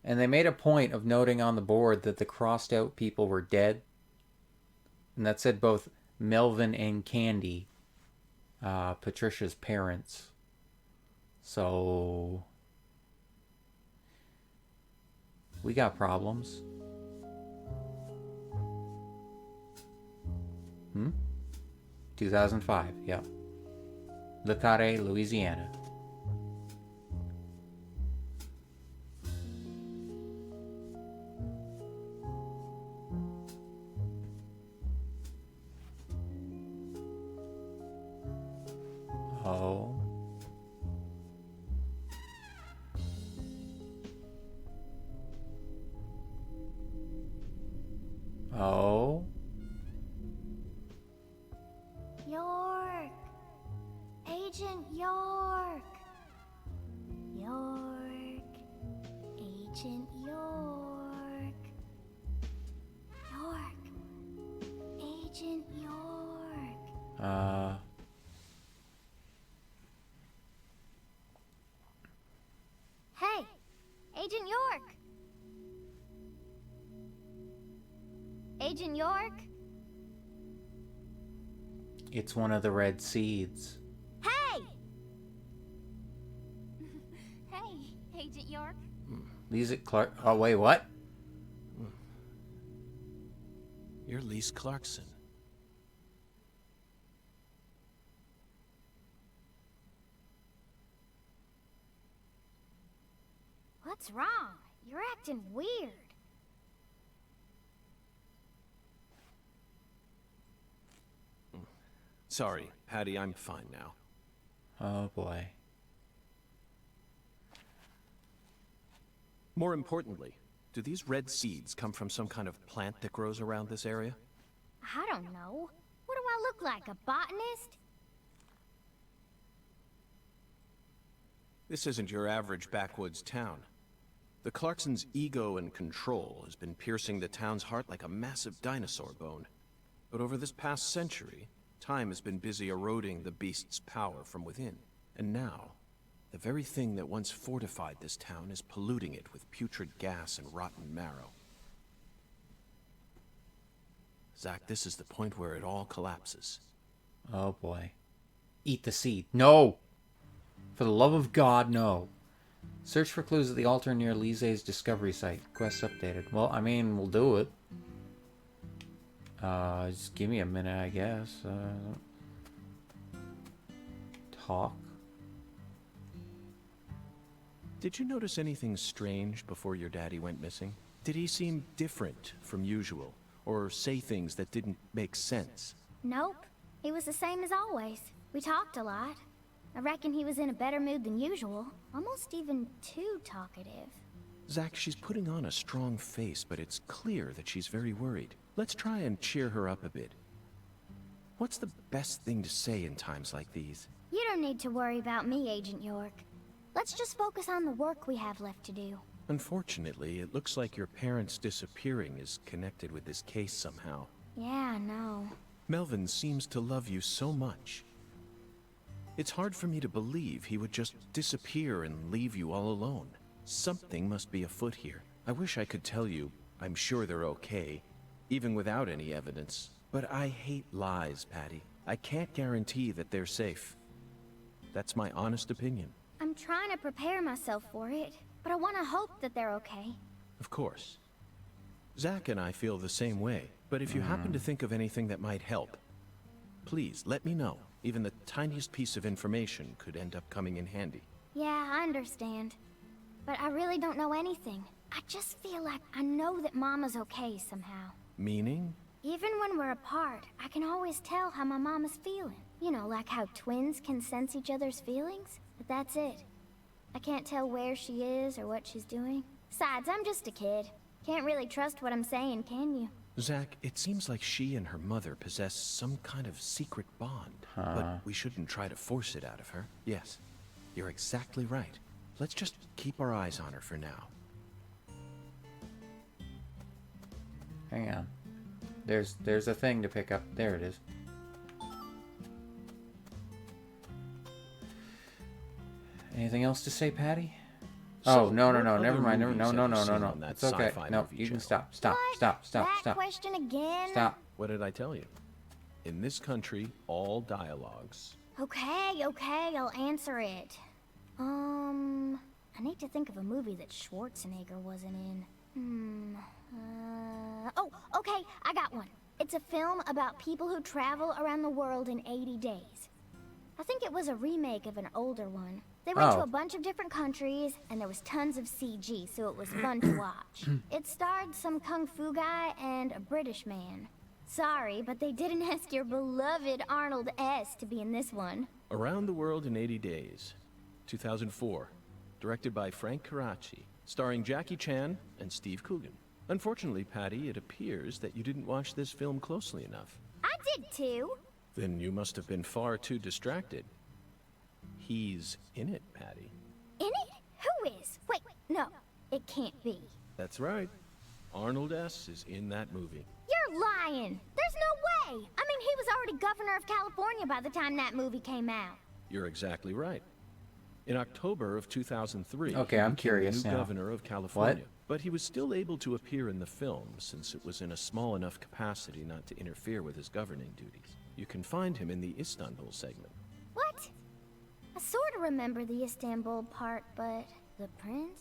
And they made a point of noting on the board that the crossed out people were dead. And that said both Melvin and Candy, Patricia's parents. So we got problems. 2005, yeah. Le Carré, Louisiana. Oh. Oh. York! Agent York! York! Agent York! York! Agent York! Hey! Agent York! Agent York? It's one of the red seeds. Hey! Hey, Agent York. Lisa Clark. Oh, wait, what? You're Lise Clarkson. What's wrong? You're acting weird. Sorry, Patty, I'm fine now. Oh, boy. More importantly, do these red seeds come from some kind of plant that grows around this area? I don't know. What do I look like, a botanist? This isn't your average backwoods town. The Clarksons' ego and control has been piercing the town's heart like a massive dinosaur bone. But over this past century, time has been busy eroding the beast's power from within. And now, the very thing that once fortified this town is polluting it with putrid gas and rotten marrow. Zach, this is the point where it all collapses. Oh, boy. Eat the seed. No! For the love of God, no. Search for clues at the altar near Lise's discovery site. Quest updated. Well, I mean, we'll do it. Just give me a minute, I guess. Talk. Did you notice anything strange before your daddy went missing? Did he seem different from usual? Or say things that didn't make sense? Nope. He was the same as always. We talked a lot. I reckon he was in a better mood than usual. Almost even too talkative. Zach, she's putting on a strong face, but it's clear that she's very worried. Let's try and cheer her up a bit. What's the best thing to say in times like these? You don't need to worry about me, Agent York. Let's just focus on the work we have left to do. Unfortunately, it looks like your parents' disappearing is connected with this case somehow. Yeah, I know. Melvin seems to love you so much. It's hard for me to believe he would just disappear and leave you all alone. Something must be afoot here. I wish I could tell you I'm sure they're okay, even without any evidence. But I hate lies, Patty. I can't guarantee that they're safe. That's my honest opinion. I'm trying to prepare myself for it, but I want to hope that they're okay. Of course. Zach and I feel the same way, but if you happen to think of anything that might help, please let me know. Even the tiniest piece of information could end up coming in handy. Yeah, I understand. But I really don't know anything. I just feel like I know that Mama's okay somehow. Meaning? Even when we're apart, I can always tell how my mom is feeling. You know, like how twins can sense each other's feelings? But that's it. I can't tell where she is or what she's doing. Besides, I'm just a kid. Can't really trust what I'm saying, can you? Zach, it seems like she and her mother possess some kind of secret bond. But we shouldn't try to force it out of her. Yes, you're exactly right. Let's just keep our eyes on her for now. Hang on. There's a thing to pick up. There it is. Anything else to say, Patty? Oh, So, no, what never other mind. movies No, have no, you no, no, seen no. on that It's okay. sci-fi No, movie you can channel? stop. That question again? Stop. What did I tell you? In this country, all dialogues. Okay, I'll answer it. I need to think of a movie that Schwarzenegger wasn't in. Oh, okay, I got one. It's a film about people who travel around the world in 80 days. I think it was a remake of an older one. They went to Oh. a bunch of different countries, and there was tons of CG, so it was fun to watch. It starred some kung fu guy and a British man. Sorry, but they didn't ask your beloved Arnold S. to be in this one. Around the World in 80 Days, 2004. Directed by Frank Karachi, starring Jackie Chan and Steve Coogan. Unfortunately, Patty, it appears that you didn't watch this film closely enough. I did too. Then you must have been far too distracted. He's in it, Patty. In it? Who is? Wait, no, it can't be. That's right. Arnold S. is in that movie. You're lying. There's no way. I mean, he was already governor of California by the time that movie came out. You're exactly right. In October of 2003, Okay, he I'm became curious the new now. governor of California. What? But he was still able to appear in the film since it was in a small enough capacity not to interfere with his governing duties. You can find him in the Istanbul segment. What? I sort of remember the Istanbul part, but the prince?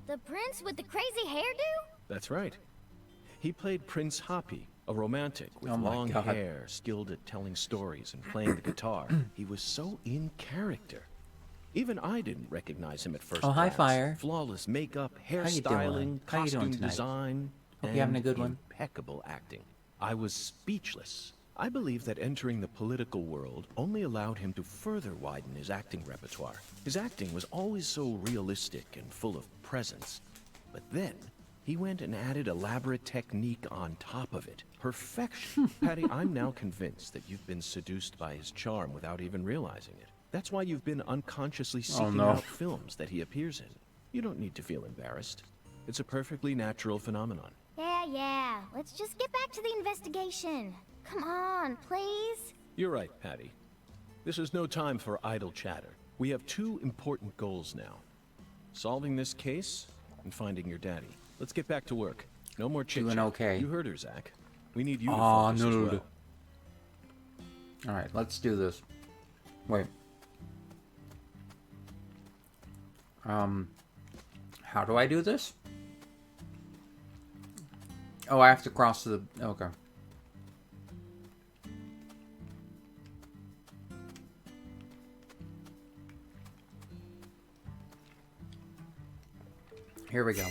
The prince with the crazy hairdo? That's right. He played Prince Happy, a romantic with Oh my long God. hair, skilled at telling stories and playing the guitar. He was so in character. Even I didn't recognize him at first. Oh, hi, glance. Fire. Flawless makeup, you doing? hairstyling, How you doing costume tonight? design, Hope and you're having a good one. impeccable acting. I was speechless. I believe that entering the political world only allowed him to further widen his acting repertoire. His acting was always so realistic and full of presence. But then, he went and added elaborate technique on top of it. Perfection. Patty, I'm now convinced that you've been seduced by his charm without even realizing it. That's why you've been unconsciously seeking no. out films that he appears in. You don't need to feel embarrassed. It's a perfectly natural phenomenon. Yeah. Let's just get back to the investigation. Come on, please. You're right, Patty. This is no time for idle chatter. We have two important goals now. Solving this case and finding your daddy. Let's get back to work. No more chit-chat. Doing okay. You heard her, Zach. We need you to Aw, focus as no. well. Alright, let's do this. Wait. How do I do this? Oh, I have to cross to the... Okay. Here we go.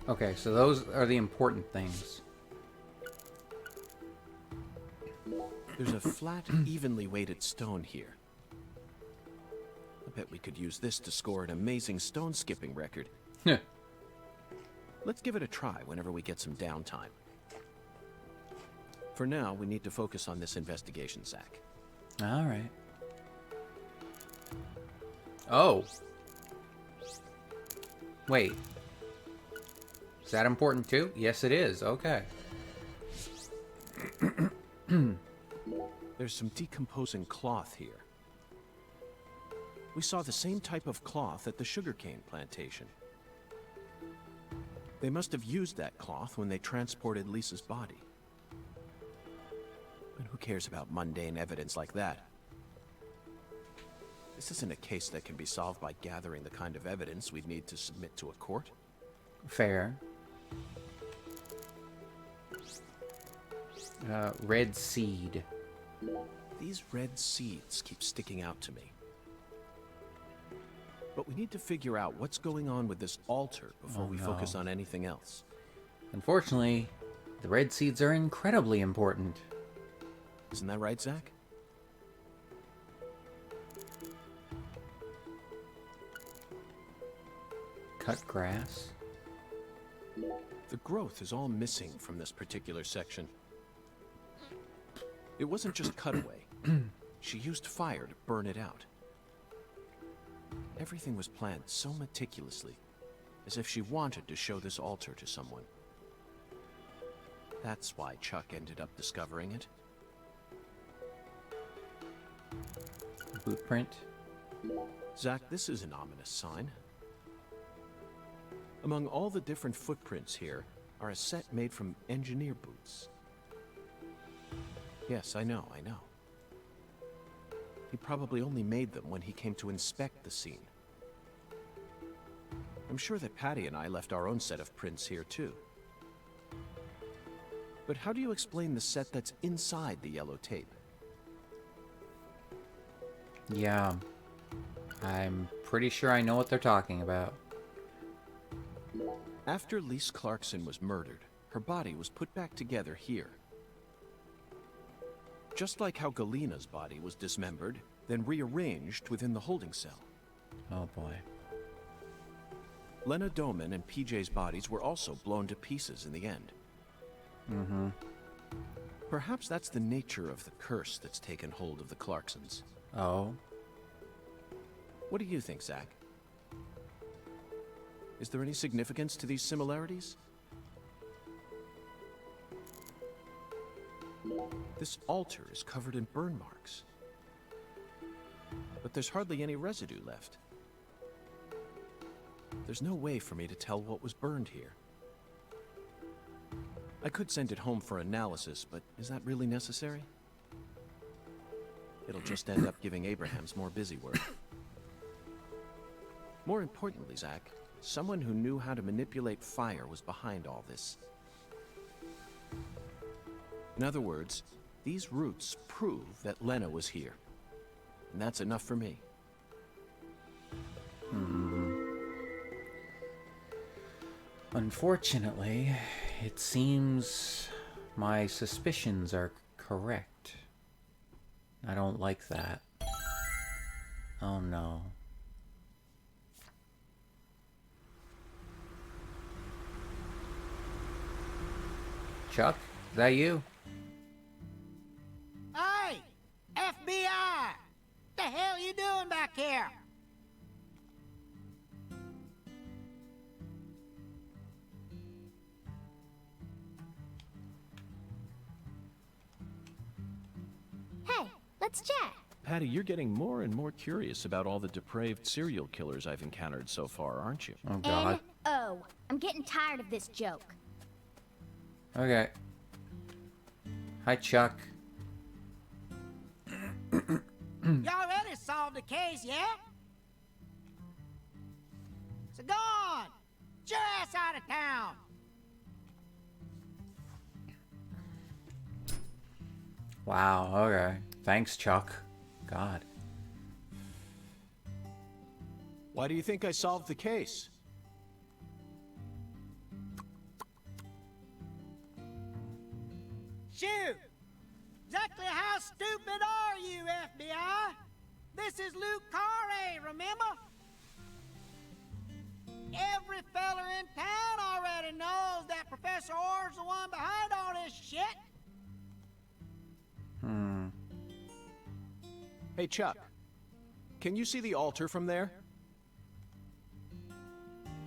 Okay, so those are the important things. There's a flat, evenly weighted stone here. I bet we could use this to score an amazing stone skipping record. Let's give it a try whenever we get some downtime. For now, we need to focus on this investigation, Zach. Alright. Oh. Wait. Is that important too? Yes, it is. Okay. There's some decomposing cloth here. We saw the same type of cloth at the sugarcane plantation. They must have used that cloth when they transported Lisa's body. But who cares about mundane evidence like that? This isn't a case that can be solved by gathering the kind of evidence we'd need to submit to a court. Fair. Red seed. These red seeds keep sticking out to me. But we need to figure out what's going on with this altar before we focus on anything else. Unfortunately, the red seeds are incredibly important. Isn't that right, Zach? Cut grass. The growth is all missing from this particular section. It wasn't just cut away. She used fire to burn it out. Everything was planned so meticulously, as if she wanted to show this altar to someone. That's why Chuck ended up discovering it. Boot print. Zach, this is an ominous sign. Among all the different footprints here are a set made from engineer boots. Yes, I know. He probably only made them when he came to inspect the scene. I'm sure that Patty and I left our own set of prints here too. But how do you explain the set that's inside the yellow tape? Yeah. I'm pretty sure I know what they're talking about. After Lise Clarkson was murdered, her body was put back together here. Just like how Galena's body was dismembered, then rearranged within the holding cell. Oh boy. Lena Doman and PJ's bodies were also blown to pieces in the end. Mm-hmm. Perhaps that's the nature of the curse that's taken hold of the Clarksons. Oh. What do you think, Zach? Is there any significance to these similarities? This altar is covered in burn marks. But there's hardly any residue left. There's no way for me to tell what was burned here. I could send it home for analysis, but is that really necessary? It'll just end up giving Abrahams more busy work. More importantly, Zach, someone who knew how to manipulate fire was behind all this. In other words, these roots prove that Lena was here. And that's enough for me. Unfortunately, it seems my suspicions are correct. I don't like that. Oh no. Chuck, is that you? Hey! FBI! The hell you doing back here? Hey, let's chat. Patty, you're getting more and more curious about all the depraved serial killers I've encountered so far, aren't you? Oh god. N-O. I'm getting tired of this joke. Okay. Hi, Chuck. You already solved the case, yeah? So go on! Get your ass out of town! Wow, okay. Thanks, Chuck. God. Why do you think I solved the case? Shoot! Exactly how stupid are you, FBI? This is Luke Carre, remember? Every feller in town already knows that Professor Orr's the one behind all this shit. Hey, Chuck. Can you see the altar from there?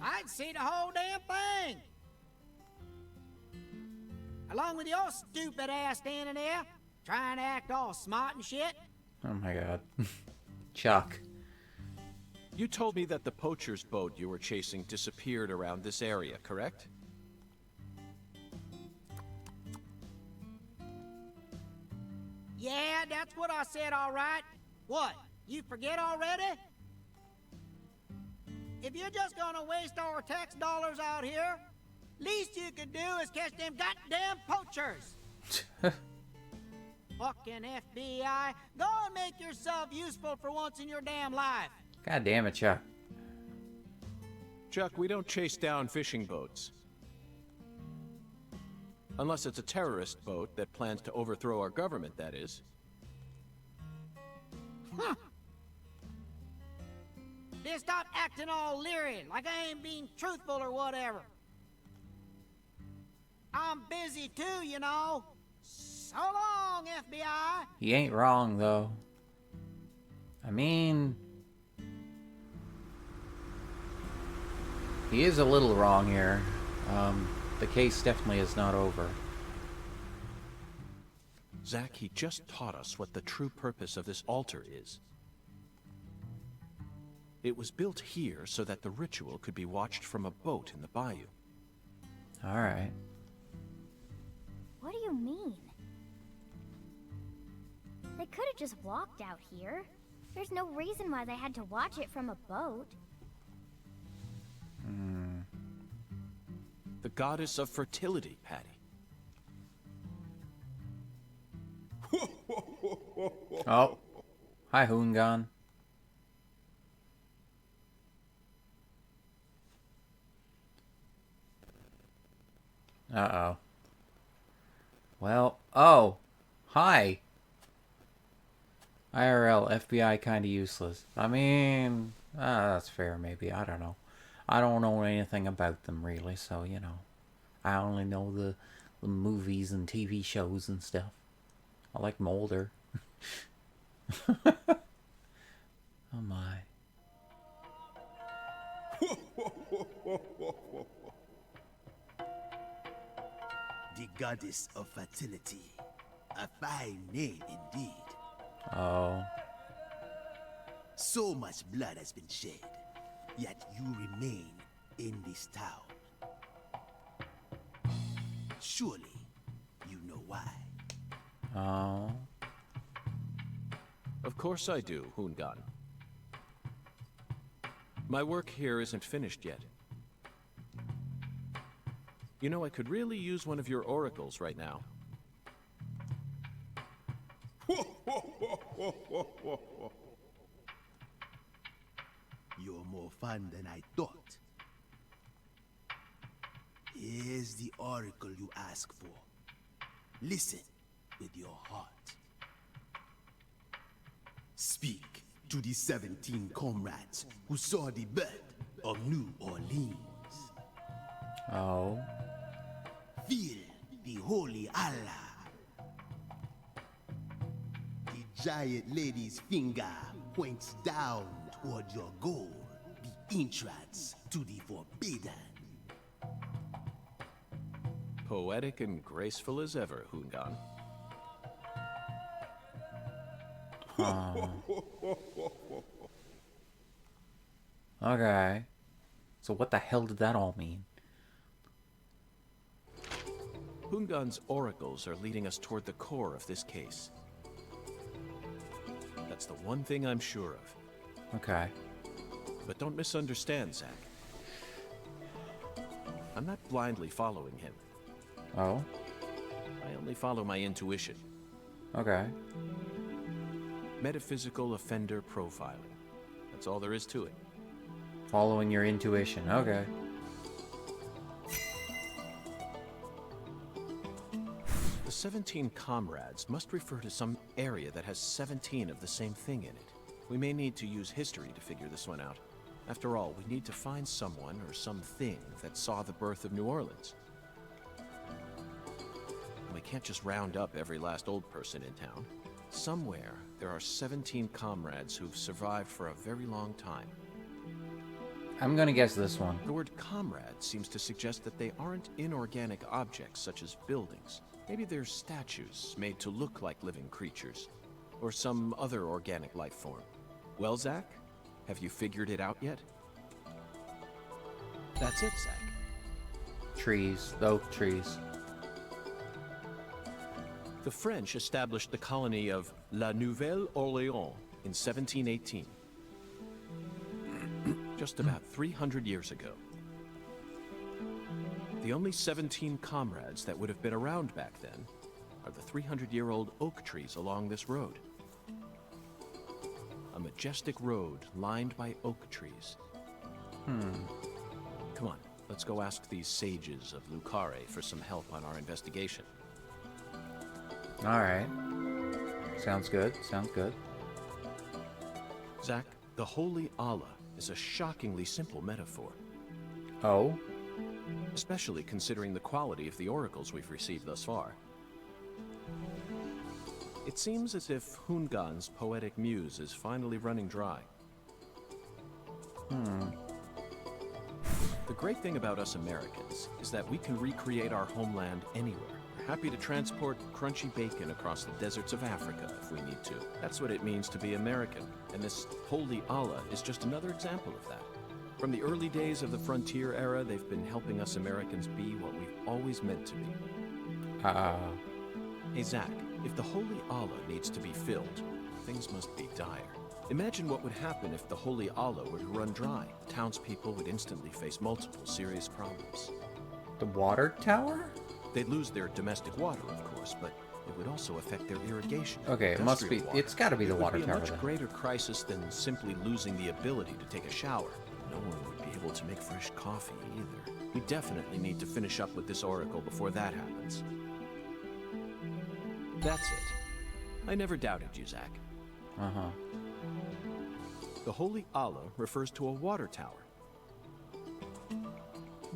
I'd see the whole damn thing. Along with your stupid ass standing there, trying to act all smart and shit. Oh my god. Chuck. You told me that the poacher's boat you were chasing disappeared around this area, correct? Yeah, that's what I said, all right. What, you forget already? If you're just gonna waste our tax dollars out here, least you can do is catch them goddamn poachers. Fucking FBI, go and make yourself useful for once in your damn life. God damn it, Chuck. Chuck, we don't chase down fishing boats. Unless it's a terrorist boat that plans to overthrow our government, that is. Huh. Then stop acting all leery, like I ain't being truthful or whatever. I'm busy too, you know. So long, FBI. He ain't wrong, though. I mean... he is a little wrong here. The case definitely is not over. Zack, he just taught us what the true purpose of this altar is. It was built here so that the ritual could be watched from a boat in the bayou. Alright. What do you mean? They could have just walked out here. There's no reason why they had to watch it from a boat. The goddess of fertility, Patty. Oh. Hi, Hoongan. Uh-oh. Well, oh. Hi. IRL, FBI kinda useless. I mean, that's fair maybe, I don't know. I don't know anything about them really, so, you know. I only know the movies and TV shows and stuff. I like Mulder. Oh my. The goddess of fertility. A fine name indeed. Oh. So much blood has been shed, yet you remain in this town. Surely, you know why. Oh. Of course I do, Hoongan. My work here isn't finished yet. You know, I could really use one of your oracles right now. You're more fun than I thought. Here's the oracle you ask for. Listen with your heart. Speak to the 17 comrades who saw the birth of New Orleans. Oh. Feel the holy Allah. The giant lady's finger points down toward your goal, the entrance to the forbidden. Poetic and graceful as ever, Hoongan. Okay. So what the hell did that all mean? Hoongan's oracles are leading us toward the core of this case. That's the one thing I'm sure of. Okay. But don't misunderstand, Zack. I'm not blindly following him. Oh? I only follow my intuition. Okay. Metaphysical offender profiling. That's all there is to it. Following your intuition. Okay. The 17 comrades must refer to some area that has 17 of the same thing in it. We may need to use history to figure this one out. After all, we need to find someone or something that saw the birth of New Orleans. We can't just round up every last old person in town. Somewhere, there are 17 comrades who've survived for a very long time. I'm gonna guess this one. The word comrade seems to suggest that they aren't inorganic objects such as buildings. Maybe they're statues made to look like living creatures, or some other organic life form. Well, Zack, have you figured it out yet? That's it, Zack. Trees. The oak trees. The French established the colony of La Nouvelle-Orléans in 1718. Just about 300 years ago. The only 17 comrades that would have been around back then are the 300-year-old oak trees along this road. A majestic road lined by oak trees. Come on, let's go ask these sages of Lucare for some help on our investigation. Alright. Sounds good. Sounds good. Zack, the Holy Allah is a shockingly simple metaphor, Oh? especially considering the quality of the oracles we've received thus far. It seems as if Hoongan's poetic muse is finally running dry. The great thing about us Americans is that we can recreate our homeland anywhere, Happy to transport crunchy bacon across the deserts of Africa if we need to. That's what it means to be American, and this holy Allah is just another example of that. From the early days of the frontier era, they've been helping us Americans be what we've always meant to be. Hey Zach, if the holy Allah needs to be filled, things must be dire. Imagine what would happen if the holy Allah were to run dry. Townspeople would instantly face multiple serious problems. The water tower? They'd lose their domestic water, of course, but it would also affect their irrigation. Okay, it must be. industrial water. It's got to be the water It would tower be a then. much greater crisis than simply losing the ability to take a shower. No one would be able to make fresh coffee either. We definitely need to finish up with this oracle before that happens. That's it. I never doubted you, Zach. Uh-huh. The holy Allah refers to a water tower.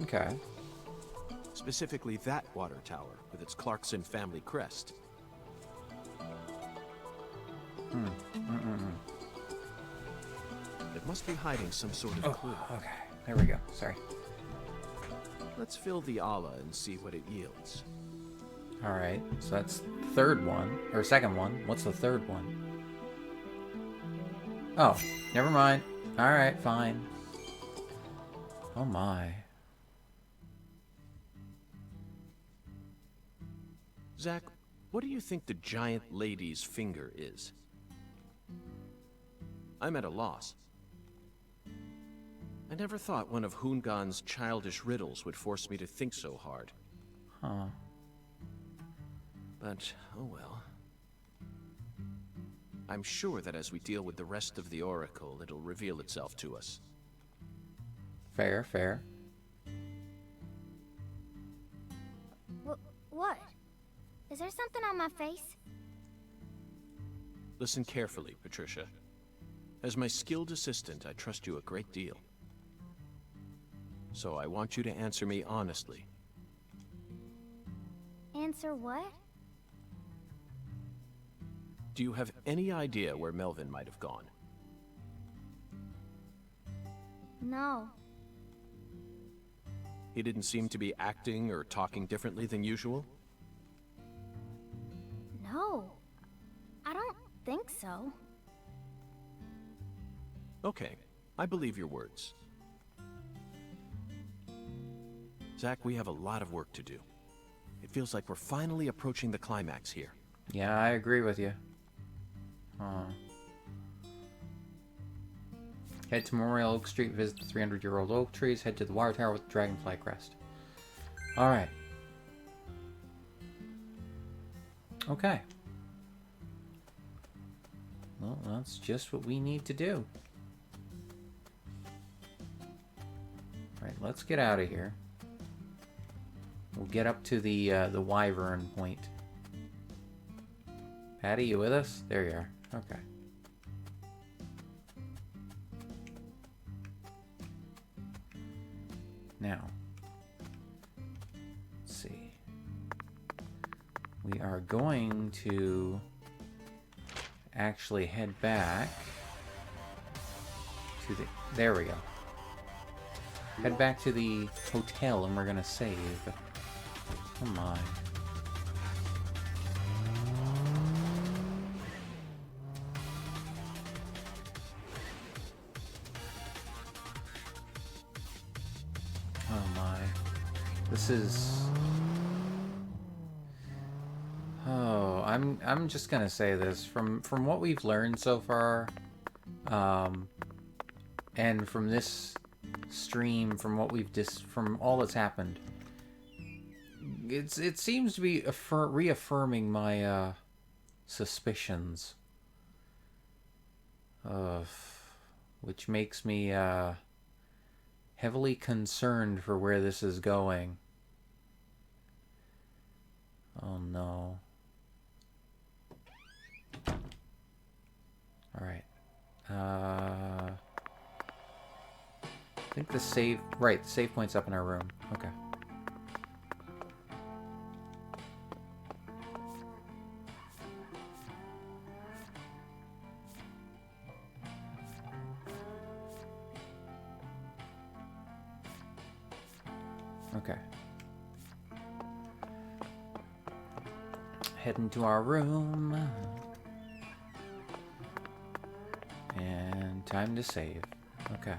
Okay. Specifically that water tower with its Clarkson family crest. It must be hiding some sort of clue. Okay. There we go. Sorry. Let's fill the Allah and see what it yields. All right. So that's the third one. Or second one. What's the third one? Oh, never mind. All right, fine. Oh my. Zach, what do you think the giant lady's finger is? I'm at a loss. I never thought one of Hoongan's childish riddles would force me to think so hard. Huh. But, oh well. I'm sure that as we deal with the rest of the Oracle, it'll reveal itself to us. Fair, fair. What? Is there something on my face? Listen carefully, Patricia. As my skilled assistant, I trust you a great deal. So I want you to answer me honestly. Answer what? Do you have any idea where Melvin might have gone? No. He didn't seem to be acting or talking differently than usual? No. I don't think so. Okay, I believe your words. Zach, we have a lot of work to do. It feels like we're finally approaching the climax here. Yeah, I agree with you. Head to Memorial Oak Street, visit the 300-year-old oak trees, head to the water tower with the dragonfly crest. Alright. Okay. Well, that's just what we need to do. Alright, let's get out of here. We'll get up to the Wyvern point. Patty, you with us? There you are. Okay. Now, let's see. We are going to actually head back to the... There we go. Head back to the hotel and we're gonna save. Oh my. Oh my. This is... Oh, I'm just gonna say this. From what we've learned so far, and from this stream, from what we've from all that's happened, it seems to be reaffirming my suspicions, which makes me heavily concerned for where this is going. Oh no. Alright. I think the save... Right, the save point's up in our room. Okay. Okay. Heading to our room. And time to save. Okay.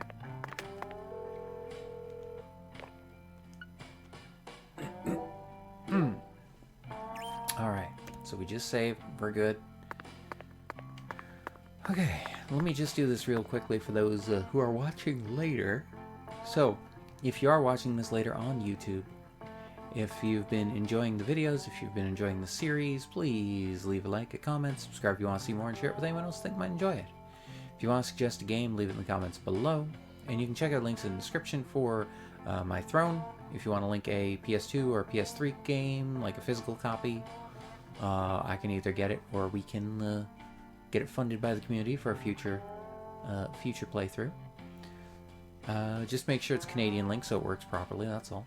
Alright, so we just saved. We're good. Okay, let me just do this real quickly for those who are watching later. So, if you are watching this later on YouTube, if you've been enjoying the videos, if you've been enjoying the series, please leave a like, a comment, subscribe if you want to see more, and share it with anyone else you think might enjoy it. If you want to suggest a game, leave it in the comments below. And you can check out links in the description for my throne. If you want to link a PS2 or PS3 game, like a physical copy, I can either get it or we can get it funded by the community for a future playthrough. Just make sure it's Canadian link so it works properly, that's all.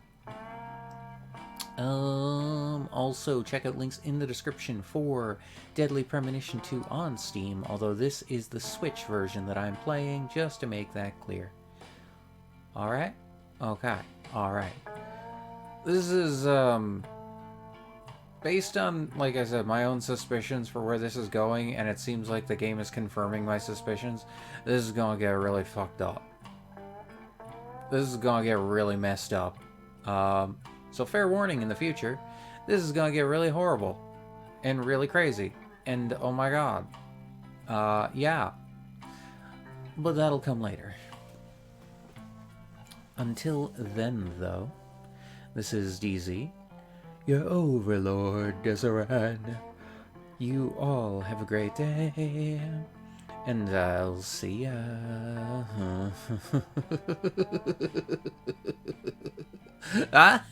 Also, check out links in the description for Deadly Premonition 2 on Steam, although this is the Switch version that I'm playing, just to make that clear. Alright? Okay. Alright. This is, based on, like I said, my own suspicions for where this is going, and it seems like the game is confirming my suspicions, this is gonna get really fucked up. This is gonna get really messed up. So fair warning in the future, this is gonna get really horrible. And really crazy. And oh my god. Yeah. But that'll come later. Until then, though, this is DZ, your overlord, Deseret. You all have a great day, and I'll see ya. Ah.